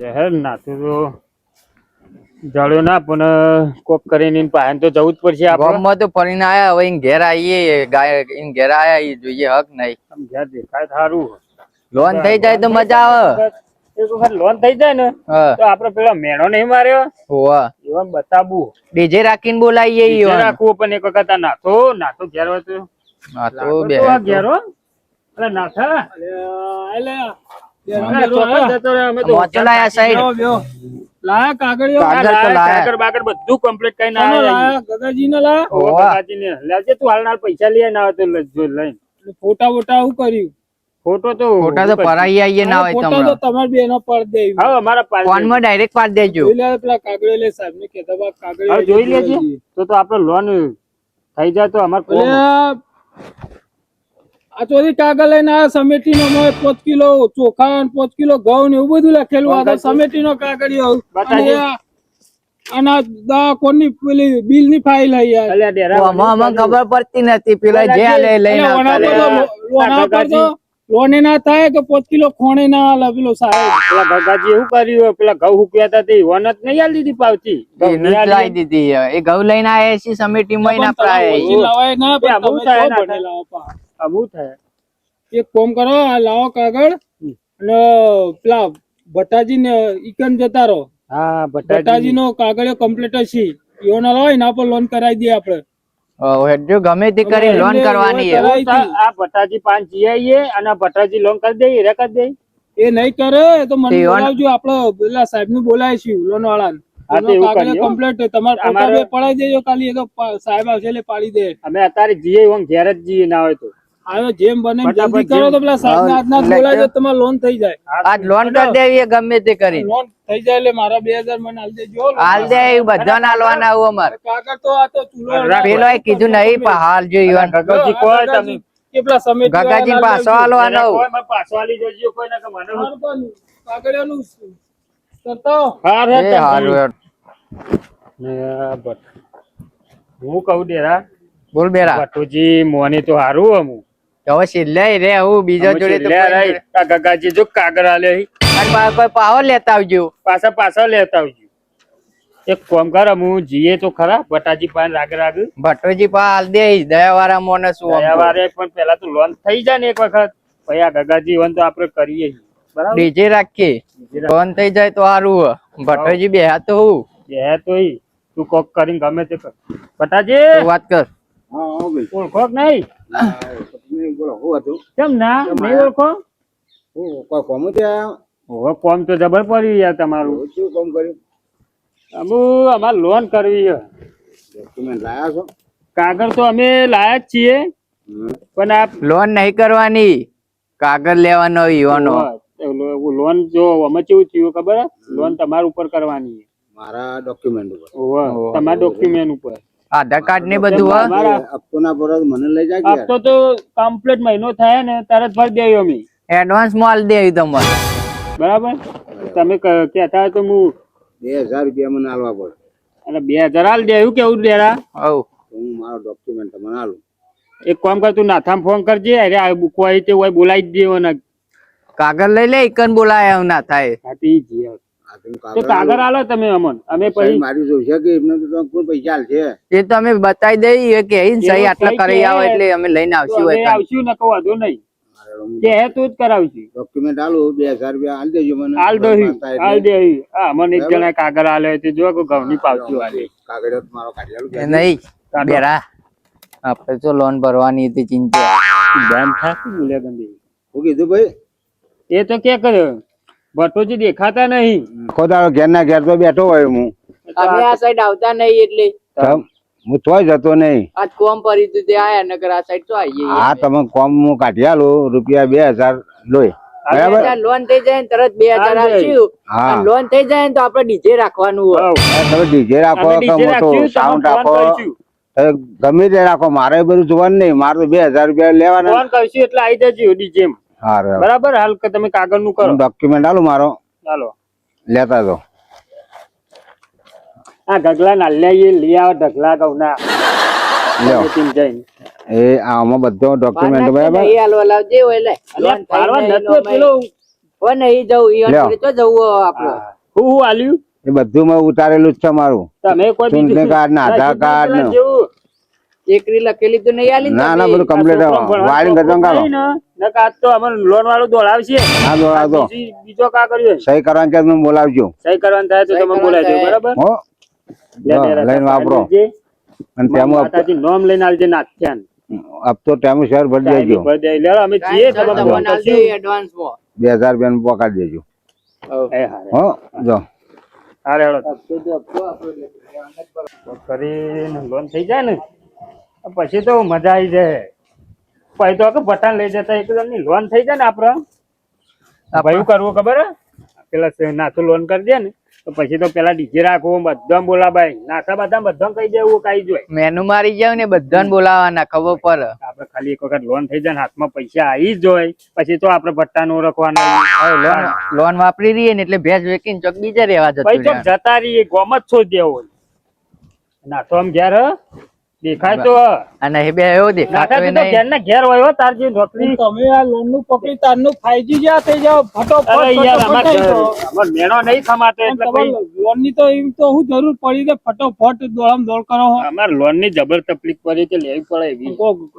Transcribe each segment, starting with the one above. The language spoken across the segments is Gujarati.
શહેર નાતું તો જાળ્યો ના પણ કોક કરીને પાયન તો જવું જ પડશે આપણે. ગામમાં તો ફરીને આયા હવે ઈન ઘેર આવીએ ગાય ઈન ઘેર આયા ઈ જોઈએ હક નહીં. આમ ઘેર દેખાય સારું. લોન થઈ જાય તો મજા આવે. એક વખત લોન થઈ જાય ને તો આપડે પેલા મેણો નહીં માર્યો હોવા એવા બતાવું. ડીજે રાખીને બોલાવીએ ઈ રાખવું પણ એક વખત આ નાતો ઘેર હોય તો હા તો બે ઘેર હો એટલે નાથા બધું કમ્પ્લીટ કઈ ના તું હાલના પૈસા લઈ ના આવે તો લઈને ફોટા વોટા આવું કર્યું. ફોટો તો ફોટા તો પરાઈ આવીએ ના હોય ફોટા તો તમારે બેનો પાડ દે. હા અમારા ફોન માં ડાયરેક્ટ પાડ દેજો. પેલા કાગળિયો લે સાહેબ ને કહેતા કાગળિયો જોઈ લેજે તો આપડે લોન થઈ જાય તો અમાર આ ચોરી કાગળ લઈને આ સમેટી નો 5 કિલો ચોખા 5 કિલો ઘઉં ને એવું બધું લખેલું. આ સમેટી નો કાગળિયો અને દા કોની પેલી બિલ ની ફાઇલ ખબર પડતી નથી પેલા જે લઈને લોને ના થાય કે 5 કિલો ખોણે ના આલે પેલો સાહેબ. પેલા ગગાજી એવું કર્યું પેલા ઘઉં હુક્યા હતા તે વન જ નહીં આલી દીધી પાવતી લાવી દીધી. એ ઘઉં લઈને આયા છે સમેટી માં ના પ્રાય લાવાય ના અમુ થાય. એક કોમ કરો આ લાવો કાગળ અને પેલા ભટ્ટાજી ને ઈકન જતા રહો. હા ભટ્ટાજી નો કાગળિયો કમ્પ્લીટ છે એવો ના લાવો એના પર લોન કરાવી દઈએ આપડે. જો ગમે તે કરી લોન કરવાની આ ભટ્ટાજી 5 જીઆઈએ અને ભટ્ટાજી લોન કરી દઈએ રે કરી દે. એ નહીં કરે તો મને બોલાવજો. આપડે પેલા સાહેબ નું બોલાવીશું લોન વાળા કાગળિયો કમ્પ્લીટ તમારે પડાવી દેજો ખાલી. એ તો સાહેબ આવશે એટલે પાડી દે. અમે અત્યારે જીએ ઘેર જ જીએ ના હોય તો હવે જેમ બને જલ્દી કરો તો પેલા સાહેબ આજના બોલાવી દે તમારે લોન થઈ જાય. આજ લોન કરી દેવી ગમે તે કરી લોન થઈ જાય એટલે મારા 2000 મને હાલ દેજો. હાલ દે બધા ના હાલવાના આવું અમારે કાગળ તો આ તો ચૂલો પેલો કીધું નહીં પણ હાલ જો ગગાજી કોઈ તમે કેટલા સમય ગગાજી પાછો હાલવાનો પાછો હાલી જોજો કોઈ ના કે મને કાગળિયાનું કરતો હારું હું કહું ડેરા બોલ બેરા ભટ્ટુજી મોની તો હારું અમુ હવે સિલ્લે રે હું બીજો જોડે તો ગગાજી જો કાગળ આલે કોઈ પાવર લેતા આવજો. પાછા લેતા આવજો. એક કોમ કર હું જીએ તો ખરા ભટ્ટાજી પાસે રાગ ભટ્ટોજી પા હાલ દે દયા વાળા મોને શું દયા વાળે પણ પેલા તો લોન થઈ જાય ને એક વખત પછી આ ગગાજી વન તો આપડે કરીએ બરાબર. ડીજે રાખીએ લોન થઈ જાય તો સારું. ભટ્ટોજી બે હાથ તો હું બે તો તું કોક કરીને ગમે તે કર ભટ્ટાજી વાત કર. ઓળખો નહીં કેમ ના નહીં ઓળખો? કોમ તો જબર પડ્યું યાર તમારું. શું કામ કર્યું? અમારે લોન કરવી છે. ડોક્યુમેન્ટ લાયા છો? કાગળ તો અમે લાયા જ છીએ પણ આ લોન નહીં કરવાની કાગળ લેવાનો ઈવાનો. લોન જો અમે કેવું થયું ખબર લોન તમારા ઉપર કરવાની મારા ડોક્યુમેન્ટ ઉપર. તમારા ડોક્યુમેન્ટ ઉપર આધાર કાર્ડ ને બધું હપ્તો ના પર મને લઈ જાય. હપ્તો તો કમ્પ્લીટ મહિનો થાય ને તરત ભરી દેવી અમે એડવાન્સ માલ દેવી તમારે બરાબર. તમે કહેતા હોય તો હું 2000 રૂપિયા મને આલવા પડે અને 2000 હાલ દે એવું કેવું દેરા હું મારો ડોક્યુમેન્ટ તમને આલું. એક કામ કર તું નાથામ ફોન કરજે. અરે આ બુક હોય તે હોય બોલાવી જ દેવો ને કાગળ લઈ લે એકન બોલાય ના થાય. તો કાગળ આલો તમે અમન અમે પછી મારી જોશે કે એમને તો કોઈ પૈસા આલશે એ તો અમે બતાવી દઈએ કે સહી આટલા કરી આવે એટલે અમે લઈને આવશું ને કહો વાંધો નહીં કે હે તું જ કરાવશું. ડોક્યુમેન્ટ આલું 2000 રૂપિયા આલ દેજો મને. આલ દે હા મને એક જણા કાગળ આલે તે જો ઘઉંની પાવતી વાળી કાગળ મારો કાઢી આલું નહીં બેરા આપણે તો લોન ભરવાની હતી ચિંતા બેન થાકી બોલ્યા ગંદી. હું કીધું ભાઈ એ તો કે કર્યો ભટ્ટોજી દેખાતા નહીં. ખોદારો ઘેર ના ઘેર તો બેઠો હોય હું. અમે આ સાઈડ આવતા નહીં એટલે હું તોય જતો નહીં. આજ કોમ પડી તું તે આયા નકર આ સાઈડ તો આવીએ. હા તમે કોમ હું કાઢી આલું રૂપિયા 2000 લોય બરાબર. લોન થઈ જાય તરત 2000 આવશું. લોન થઈ જાય તો આપણે ડીજે રાખવાનું હોય. તમે ડીજે રાખો કે મોટો સાઉન્ડ રાખો ગમે તે રાખો. મારે બધું જોવાનું નહીં. મારે તો 2000 રૂપિયા લેવાના. ફોન કરશું એટલે આવી જજો ડીજે બરાબર. હાલ કે તમે કાગળ નું કરો ડોક્યુમેન્ટ આલું મારો ચાલો લેતા તો આ ઢગલા નાલ્યા લઈ આવો ઢગલા ઘઉંના એ આમાં બધો ડોક્યુમેન્ટ બરાબર હું આલ્યું એ બધું મેં ઉતારેલું જ છે મારું. તમે કોઈ ચૂંટણી કાર્ડ ને આધાર કાર્ડ ને જેવું એકરી લખેલી તો નહીં આલી ને ના તમે? ના બધું કમ્પ્લીટ વાયરિંગ ખતમ કરો. આજ તો અમારે લોન વાળું દોડાવશે. હા દોડાવજો. બીજો કા કર્યો સહી કરવાનું કે તમે બોલાવજો. સહી કરવાનું થાય તો સહી તમે બોલાવી દો કરવાનું બરાબર. હો લઈને વાપરો અને તેમાં માતાજી નોમ લઈને આલજે નાથ્યાન હપ્તો ટાઈમ શેર ભરી દેજો. ભરી દે. લે અમે જઈએ સર, તમે તમને આલી દઈએ એડવાન્સમાં. 2000 રૂપિયા પકાડી દેજો. એ હારે. હો જો હારે હેડો. હપ્તો તો હપ્તો આપણો એટલે કરીને લોન થઈ જાય ને પછી તો મજા આવી જાય. પછી તો કે પઠાણ લઈ જતા એકદમ ની લોન થઈ જાય ને આપડે ભાઈ શું કરવું ખબર હે? પેલા નાથું લોન કરી દે ને તો પછી તો પેલા ડીજે રાખવું બધા બોલાવાય નાથા બધા કહી દેવું કઈ જોઈ મેનુ મારી જાવ ને બધાને બોલાવાના ખબર પડે. આપડે ખાલી એક વખત લોન થઈ જાય ને હાથમાં પૈસા આવી જ જોય પછી તો આપડે ભટ્ટા નો ઓળખવાના લોન વાપરી રહીએ ને એટલે ભેંસ વેચીને ચોક બીજે રહેવા પછી તો જતું જતા રહીએ ગોમ જ છોડ દેવો નાથો આમ ઘેર દેખાય તો અને એ બે એવો દેખાતો નાથા તો ઘેર ના ઘેર હોય તાર જે નોકરી તમે આ લોન નું પકડી તારનું 5G જ્યાં થઈ જાવ ફટોફટ અરે યાર ફટોફટ થઈ જાઓ. અમાર મેણો નહીં થમાતો એટલે તમારે પછી લોન ની તો એમ તો હું જરૂર પડી દે ફટોફટ દોડમ દોડ કરો હો. અમાર લોન ની જબર તકલીફ પડી કે લેવી પડે એવી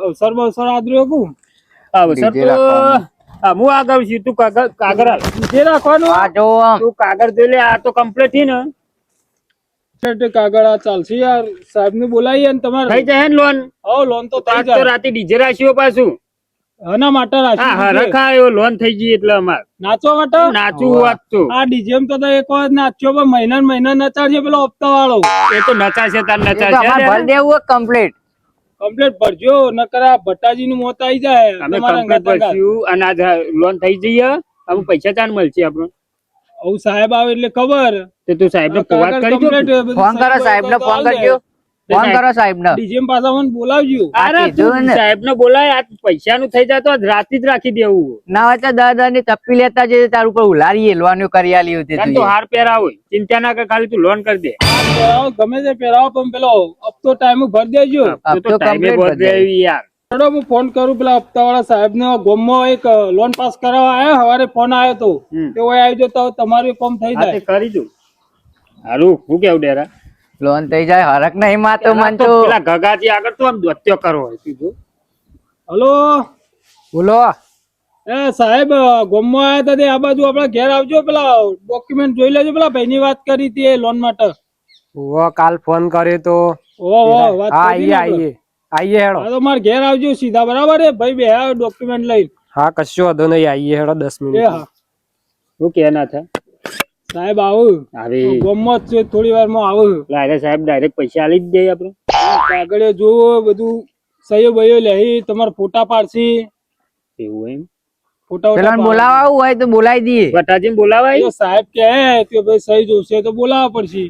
અવસર બવસર આદર્યો કું અવસર તો હા હું આગળ છું તું કાગળ હાલ. જે રાખવાનું આ જો આમ તું કાગળ જોઈ લે આ તો કમ્પ્લીટ થી ને છે કાગળ આ ચાલશે યાર સાહેબ ને બોલાવીએ ને તમારે થઈ જાય ને લોન હો લોન તો થઈ આજ તો જાય રાતે ડીજે રાખ્યો પાછું આના માટે હા રાખ્યું છે. રખાયો લોન થઈ ગઈ એટલે અમાર નાચવા માટે નાચું વાત તો આ ડીજે તો એક વાર નાચ્યો પણ મહિના ને મહિના નચાડશે પેલો હપ્તા વાળો એ તો નચાશે તાર એ તો અમારે નચાશે ભરી દેવું કમ્પ્લીટ. કમ્પ્લીટ ભરજો નકર આ ભટ્ટાજી નું મોત આવી જાય અમે તમારા કમ્પ્લીટ અંગાત અંગાત. ભરશું અને આજ લોન થઈ જઈએ અમે પૈસા ચાર મળશે આપણને આવું સાહેબ આવે એટલે ખબર તો તું સાહેબ ને વાત કરી જો ફોન કરો સાહેબ ને ફોન કરજો. ફોન કરો સાહેબ ને. ડીજે પાછા મને બોલાવજો અરે કીધું તું ને. સાહેબ ને બોલાય આ પૈસા નું થઈ જાય તો આજ રાતે જ રાખી દેવું ના હોય તો 10,000 ની તપ્પી લેતા જઈએ તાર ઉપર ઉલારીએ લોન કરી આલી હતી કારણ તો હાર પહેરા હોય ચિંતા ના કર ખાલી તું લોન કરી દે પહેરાવો, ગમે તે પહેરાવો પણ પેલો હપ્તો ટાઈમ ભરી દેજો તું તો ટાઈમે complete બોલ દેવી યાર ચલો હું ફોન કરું પેલા હપ્તા વાળા સાહેબ ને ગોમમાં એક લોન પાસ કરાવવા આયા હવારે ફોન આવ્યો તો હમ. તે ઓય આવી તો તમારું કામ થઈ હા તે જાય કરી દઉં હારું હું કેવું ડેરા લોન થઈ જાય હરક નહીં માં તો મન તો પેલા ગગાજી આગળ તો આમ દોત્યો કરો હોય તું જો. હલો બોલો. એ સાહેબ ગોમમાં આયા હતા તે આ બાજુ આપડા ઘેર આવજો પેલા ડોક્યુમેન્ટ જોઈ લેજો પેલા ભાઈ ની વાત કરી હતી એ લોન માટે કાલ ફોન કર્યો તો વાત હા કરી આઈએ આઈએ હેડો હા તો મારે ઘેર આવજો સીધા બરાબર એ ભાઈ બે ડોક્યુમેન્ટ લઈને હા કશો વાંધો નહીં આઈએ હેડો 10 એ મિનિટ હા હું કે ના થાય સાહેબ આવું અરે ગોમમાં જ છે થોડી વાર માં આવું લાયરા સાહેબ ડાયરેક્ટ પૈસા આલી જ દે આપણે કાગળે જોવો બધું સહીઓ બહીઓ લઈ તમારા ફોટા પાડશી એવું એમ ફોટા વોટા પેલા બોલાવા આવું હોય તો બોલાવી દઈએ. ભટ્ટાજી બોલાવાય જો સાહેબ કહે કે ભાઈ સહી જોશે તો બોલાવવા પડશે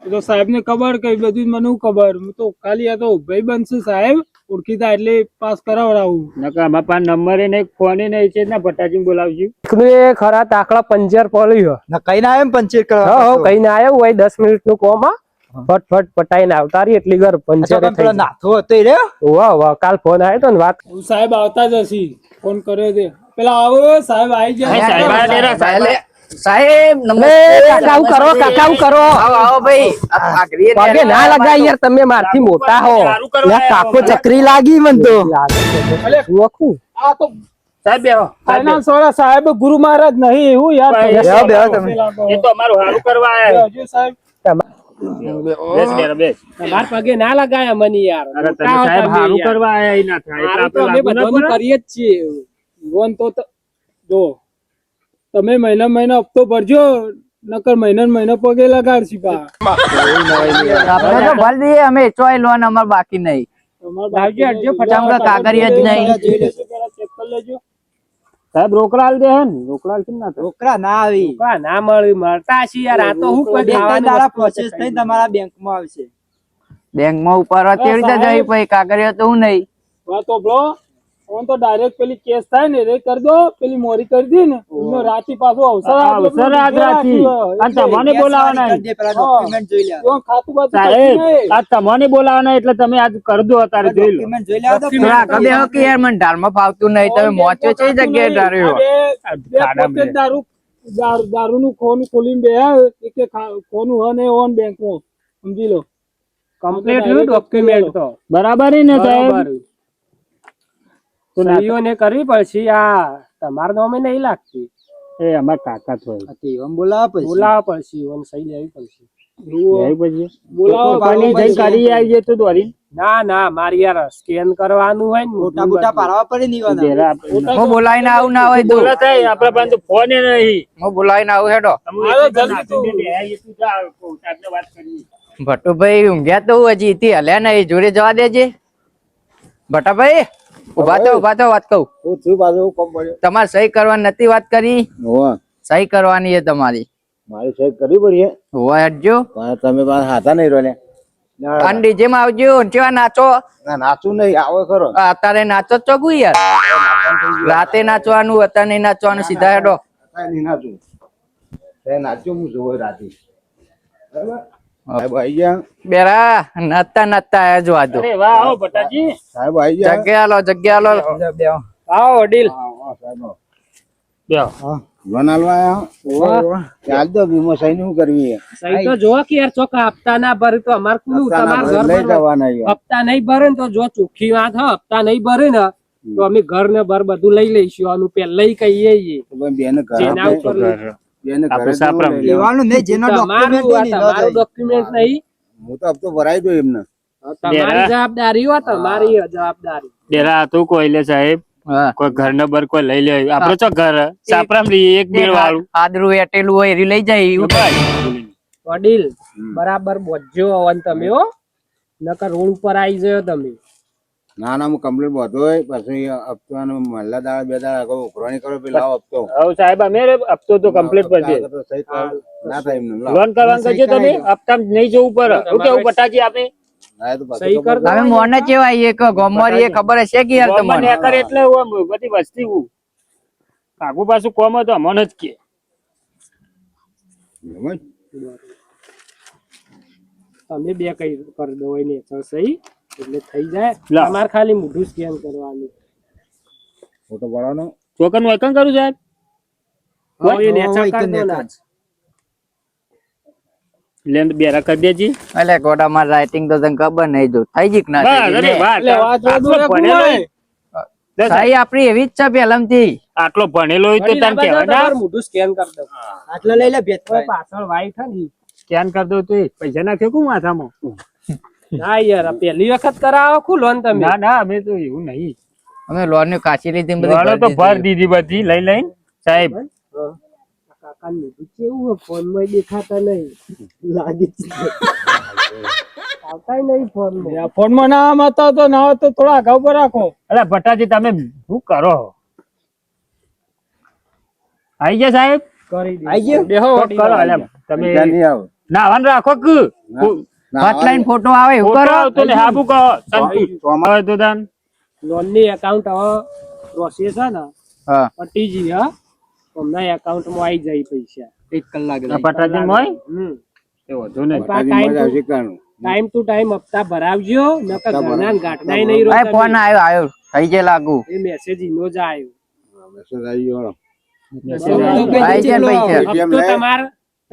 એ તો સાહેબ ને ખબર કઈ બધું મને હું ખબર હું તો ખાલી આ તો ભાઈ બનશે સાહેબ ઓળખીતા એટલે પાસ કરાવડાવું નકર આમાં પાન નંબર એ નહીં ફોન એ નહીં છે ને ભટ્ટાજી બોલાવશું એકનું એ ખરા તાકડા પંચર પડ્યું કઈ ના એમ પંચર હા કઈ ના આવ્યું હોય 10 મિનિટ નું કોમ ફટફટ પટાઈને આવતા રહી એટલી ઘર પંચર થઈ ગઈ. નાથો હતો રે વાહ વાહ કાલ ફોન આવ્યો તો ને વાત હું સાહેબ આવતા જ હશી ફોન કર્યો તે પેલા આવો સાહેબ આવી જાય સાહેબ આ ડેરા સાહેબ સાહેબ આવું કરો કાકા આવું કરો આવો આવો ભાઈ આ પાઘડીએ પગે ના લગાય યાર તમે મારથી મોટા હો સારું કરવા લે કાકો આવ્યા. ચક્રી લાગી મન તો ઓખું આ તો સાહેબ બેહો ફાઇનાન્સ વાળા સાહેબ ગુરુ મહારાજ નહીં એવું યાર ભાઈ, બેસો, બેહો બેસો, તમે. પેલા એ તો અમારું સારું કરવા આયા હજુ સાહેબ બેસ ડેરા બેસ તમાર પગે ના લગાયા મને યાર અરે તમે સાહેબ સારું કરવા આયા ઈ ના થાય એટલે સારું તો આપણે અમે લાગુ ના બધાનું પડે. કરીએ જ છીએ લોન તો જો તમે મહિના હપ્તો ભરજો નકર મહિના પગે લગાડશી પા આપણે તો ભરી દઈએ અમે ચોય લોન અમાર બાકી નહીં. લાવજો હટજો ચમકા કાગળિયા જ નહીં. જોઈ લેજો પેલા ચેક કરી લેજો સાહેબ રોકડા આલ દે હે ને રોકડા આલશે ને ના થાય. છોકરા ના આવી ના મળી મળતા છીએ યાર આ તો હું કોઈ બે ત્રણ ખાવાનું દાડા વસ્તુ પ્રોસેસ છે થઈ તમારા બેંક માં આવશે બેંકમાં ઉપર કેવી રીતે જઈ પછી કાગળિયો તો હું નહીં. વાત તો બ્રો ઓન તો ડાયરેક્ટ પેલી કેસ થાય ને રે કરી દો પેલી મોરી કરી દી ને એનો રાતી પાછો અવસર આપજો, અવસર આજ રાખી. અને તમને બોલાવાના કરી દે, પેલા ડોક્યુમેન્ટ જોઈ લે એમાં ખાતું બાતું સાહેબ કશું નહીં. આ તમને બોલાવાના એટલે તમે આજ કરી દો અત્યારે જોઈ લો ડોક્યુમેન્ટ જોઈ લે તો થોડા કદે હો કે યાર મને ઢાલમાં ફાવતું નહીં તમે મોચો છે જગ્યાએ ધાર્યો આ બે પોતે જ દારૂ દારૂનું ખોનું ખોલીને બેહ્યા એ કે ખોનું હે ને ઓન બેંકમાં સમજી લો કમ્પ્લીટ રહ્યું ડોક્યુમેન્ટ તો બરાબર હે ને સાહેબ બરાબર સહીઓને કરવી પડશે આ તમારા નામે નહીં લાગતી એ અમાર કાકા થોય એમ બોલાવા પછી બોલાવવા પડશે અને સહી લેવી પડશે આવી પછી બોલાવો પાણી જઈ કરી આવીએ તો દોરી ના ના મારી યાર સ્કેન કરવાનું હોય ને મોટા મોટા પાડવા પડે ને ઈવાના. ડેરા હું બોલાવીને આવું ના હોય તો બોલા થાય આપડા પાસે ફોન નહીં હું બોલાવીને આવું હેડો હાલો, જલ્દી તો. વાત કરી ભટ્ટુભાઈ ઊંઘ્યા તો હજી ઈથી હલ્યા નહીં જોડે જવા દેજે ભટ્ટાભાઈ ઉભા તો વાત કહું હું થયું પાછું કોમ પડ્યો તમારે સહી કરવાની નથી વાત કરી હોવા સહી કરવાની છે તમારી મારી સાહેબ કરવી પડીએ હોવા હેડજો પણ તમે પાછા હાથા નહીં રોલે અને ડીજે માં આવજો કેવા નાચો ના નાચું નહીં આવો ખરો અત્યારે નાચો જ ચોગું યાર રાતે નાચવાનું અત્યારે નહીં નાચવાનું સીધા હેડો કાંઈ નહીં નાચું નાચ્યો હું જોવો રાતે બરાબર સાહેબ આવી ગયા બેરા નાચતા નાચતા આયા જો આજો અરે વાહ આવો બટાજી સાહેબ આવી ગયા જગ્યા લો આવો વડીલ સાહેબ બેહો. હા લોન હાલવા આવ્યા ચાલ દો વીમો સહી શું કરવી છે સહી તો જો કે યાર ચોખ્ખા હપ્તા ના ભરે તો અમાર કુલું તમાર ઘર લઈ જવાના છે. હપ્તા નહીં ભરે ને તો જો ચોખ્ખી વાત હ હપ્તા નહીં ભરે ને તો અમે ઘર ને બર બધું લઈ લઈશું આનું પેલા કહીએ છીએ. તો ભાઈ બેને ઘરે જેના આપણે- ઉપર બેને આપણે ઘરે સાપરા જવું લઈ લેવાનું. લેવાનું નહીં જેનો તમારું ડોક્યુમેન્ટ આ તમારું ડોક્યુમેન્ટ નહીં હું તો હપ્તો ભરાઈ દઉં એમને તમારી જવાબદારી હોય તમારી જવાબદારી ડેરા હતું કોઈ લે સાહેબ હા કોઈ ઘર ને બર કોઈ લઈ લે આપડે ચો ઘર સાપરામ રહીએ એક બેડ વાળું આદરું એટેલું હોય એ લઈ જાય એવું વડીલ બરાબર બોજો હવન તમે હો નકર રોડ ઉપર આવી ગયો તમે ના ના હું કમ્પ્લીટ બધો હોય પછી હપ્તાનો મહિલા દાડા બે દાડા આગળ ઉઘરાણી કરો પેલા લાવો હપ્તો હવે સાહેબ અમે હપ્તો તો કમ્પ્લીટ પડશે તો સહી કરો. ના થાય એમને લાવો. લોન કરવાનું કરજો તમે હપ્તા નહીં જવું પડે શું કેવું બટાજી આપણે ના એ તો પાછું સહી કર તમે મોને કેવા એ ગોમરી એ ખબર હશે કે યાર ગોમમાં તમને નેકર એટલે આમ બધી વસ્તી આગુ પાછું કોમ હોય તો અમને જ કે સમજ? તમે બે કઈ કરી દો હોય ને સહી એટલે થઈ જાય લાવ. તમારે ખાલી મોઢું સ્કેન કરવાનું ફોટો પાડવાનો ચોકન વાયકન કરું સાહેબ હવે એ નેચર હોય કરી કે દો ના. લેન્ડ બેરા કરી દેજી એટલે ગોડામાં રાઇટિંગ તો તને ખબર નહીં જો થઈ ગઈ કે ના થઈ બસ ગઈ? અરે વાહ, એટલે વાત આટલો વાંધો ભણેલો હોય. હોય. લે સાહેબ, સહી આપણી એવી જ છે પહેલામથી આટલો ભણેલો હોય તો વડીલ, તને આ બધા કહેવાય ના તમારું મોઢું સ્કેન કરી દો આટલો લઈ લે ભેટ હવે પાછળ વાઈટ હે ને સ્કેન કરી દો તો પૈસા નાખ્યો કું માથામાં ના યાર આ પહેલી વખત કરાવો ખું લોન તમે ના ના અમે તો એવું નહીં અમે લોન ની કાચી લીધી ને બધી વાળો તો ભરી ભર દીધી. દીધી બધી લઈ લઈને સાહેબ કાકાનું મોઢું કેવું ફોન માં દેખાતા નહીં લાગે છે આવતા નહીં ફોન માં ફોનમાં ના આવતા તો ના હોય તો થોડા અગાઉ પર રાખો અરે ભટ્ટાજી તમે શું કરો આઈ ગયા સાહેબ કરી દે આઈ ગયો? બેહો કોક કરો અલ્યા, તમે પૈસા નહીં આવે નાવાનું રાખો કે હટલાઈન ફોટો આવે એવું ફોટો કરો આવતો ને હાબુ કહો સંતુ હવે તો દાન લોન ની એકાઉન્ટ હવે પ્રોસેસ છે ને હા પટી જી હા હમણાં એકાઉન્ટ માં આવી જાય પૈસા 1 કલાક આ ભટ્ટાજી મોય હમ એ વધુ નહીં પાછા મજા આવશે કાનું. ટાઈમ ટુ ટાઈમ હપ્તા ભરાવજો નકર ઘરના ગાંઠનાય નહીં ભાઈ રોતા ફોન આવ્યો થઈ જાય લાગુ એ મેસેજ ઈનો જ આવ્યો મેસેજ આવી ગયો. ભાઈ છે ને પૈસા હપ્તો તમાર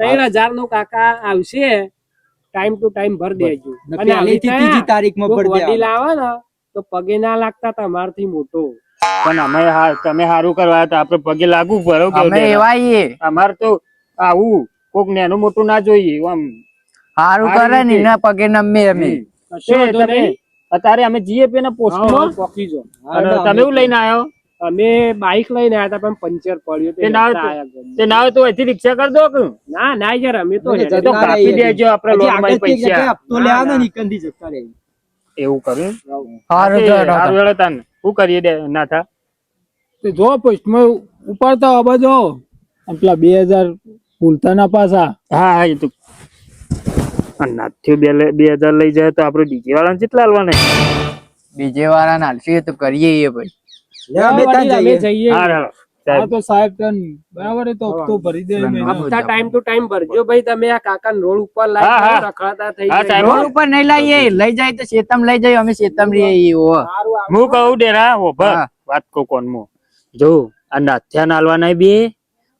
3000 નું કાકા આવશે ટાઈમ ટુ ટાઈમ ભર દેજો અને પહેલીથી ત્રીજી તારીખમાં કોક ભરી વડીલ દેવાનું. આવે ને તો પગે ના લાગતા તમારથી મોટો પણ અમે તમે સારું કરવા તો આપણે પગે લાગુ પડે અમે એવા છીએ અમારે તો આવું કોક નેનું મોટું ના જોઈએ આમ સારું કરે ને એના પગે નમે અમે કશો વાંધો તમે નહીં. અત્યારે અમે જીએપી ના હા, પોસ્ટમાં પોકી જો અને તમે એવું લઈને આવ્યો અમે બાઇક લઈને આવ્યા હતા પણ પંચર પડ્યું તે ના લેતા હોય આયા ઘરે. તે ના હોય તો અહીંથી રિક્ષા કરી દો કે ના ના યાર અમે તો અમે હેડે તો જતા કાપી રહીએ. દેજો આપણે હજી લોન માં આગળથી એક જગ્યાએ પૈસા હપ્તો લેવાનો ને ઈકનથી જતા રહે. એવું કર્યું સારું તો હેડો સારું તો. વેળો તાન શું કરીએ ના થા તે જો પોસ્ટમાં ઉપાડતા હવે જો પેલા 2000 ભૂલતા ના પાછા હા હા એ તો નાથ્યો 2000 લઈ જાય તો આપણે ડીજે વાળાને કેટલા આલવાના બીજે વાળા નાલસી તો કરીએ એ ભાઈ લે, અમે ત્યાં વડીલ, અમે જઈએ. જઈએ હા હાલો હા સાહેબ તો સાહેબ તન બરાબર એ તો હપ્તો ભરી દે મેં. હપ્તા ટાઈમ ટુ ટાઈમ ભરજો ભાઈ તમે આ કાકા રોડ ઉપર હા, લાવી હા. રખડાતા થઈ હા, સાહેબ. જાય રોડ ઉપર નહીં લાવીએ લઈ જાય તો શેતમ લઈ જાય અમે શેતમ રહીએ એવો હું કહું ડેરા ઓભર હા. વાત કહું કોનમાં જો આ નાથ્યા નાલવાના બે